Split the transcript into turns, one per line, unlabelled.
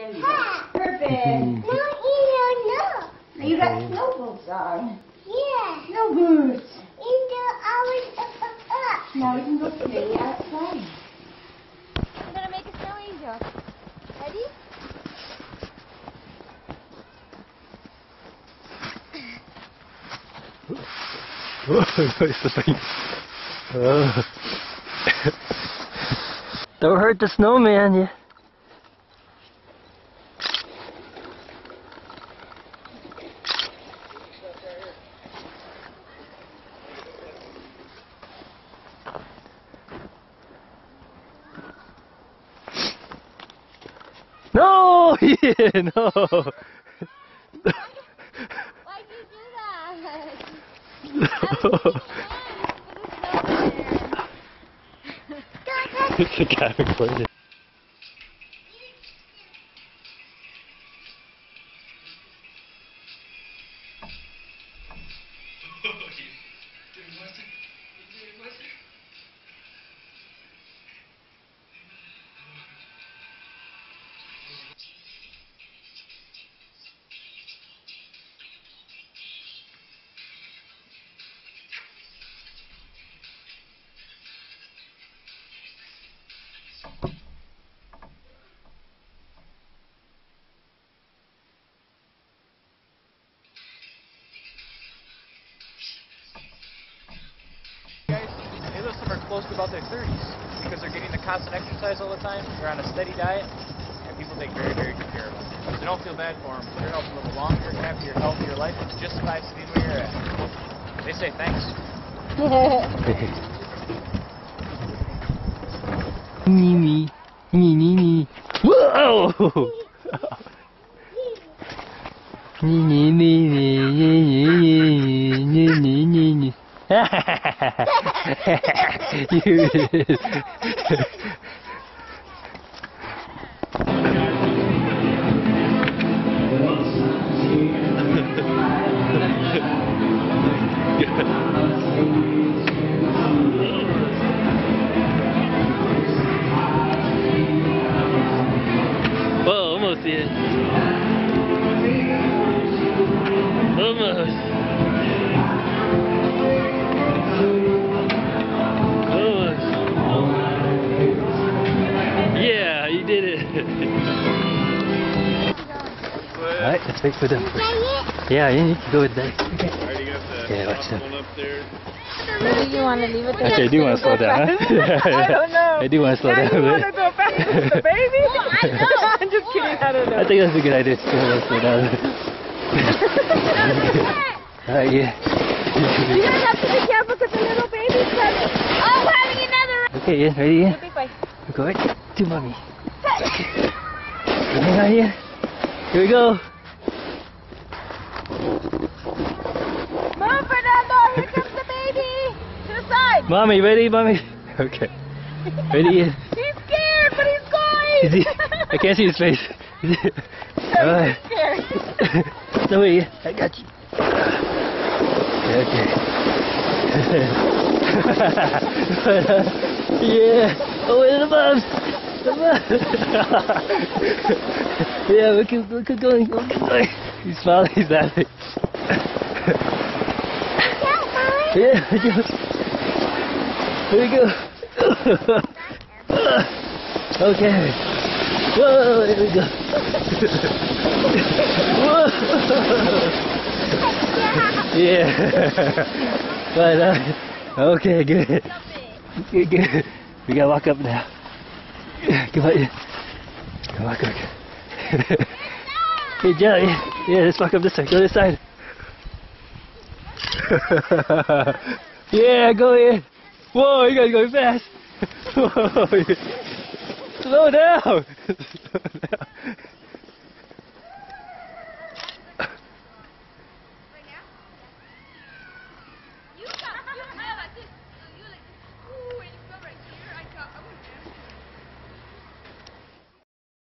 There you go. Perfect. No. You got snow boots on.
Yeah.
Snow boots.
Now
we can go play outside.
I'm gonna make a snow angel. Ready?
Don't hurt the snowman, yeah. No! Yeah, no!
Why'd you do that?
No! It's a guy recording.
Maybe some are close to about their 30s because they're getting the constant exercise all the time. They're on a steady diet, and people take very, very good care of them. So don't feel bad for them. They're going to live a longer, happier, healthier life. It's justified to be where you're at. They say thanks.
Mimi, Mimi, whoa! Whoa, almost did. Almost. Yeah, you did it. Alright, let's wait for them. Yeah, you need to go with that. Yeah, watch them.
Maybe you want to leave it there?
Actually, I do want to slow down, huh?
I don't know.
I do want to slow down.
You want to go fast with the baby? I'm just kidding, I don't know.
I think that's a good idea to slow down. Alright, yeah.
You guys have to be careful because the little baby's coming. Oh, we're having another round.
Okay, yeah, ready? Yeah.
Big boy.
Go right to mommy. Hang on here. Here we go.
Move, Fernando. Here comes the baby. To the side.
Mommy, ready, mommy? Okay. Ready?
He's scared, but he's going.
Is he? I can't see his face. Alright.
He's scared.
No way, I got you. Okay. Yeah. Oh, wait, the bumps. The bumps. Yeah, look at going. Look at going. He's smiling. He's laughing. Yeah, here we go. Okay. Whoa, here we go. Whoa. Yeah. But, okay, good. Good. We gotta walk up now. Come on. Come on, come on. Hey, Jelly. Yeah, let's walk up this side. Go this side. Yeah, go in. Whoa, you guys going fast. Whoa. Slow down. Slow down.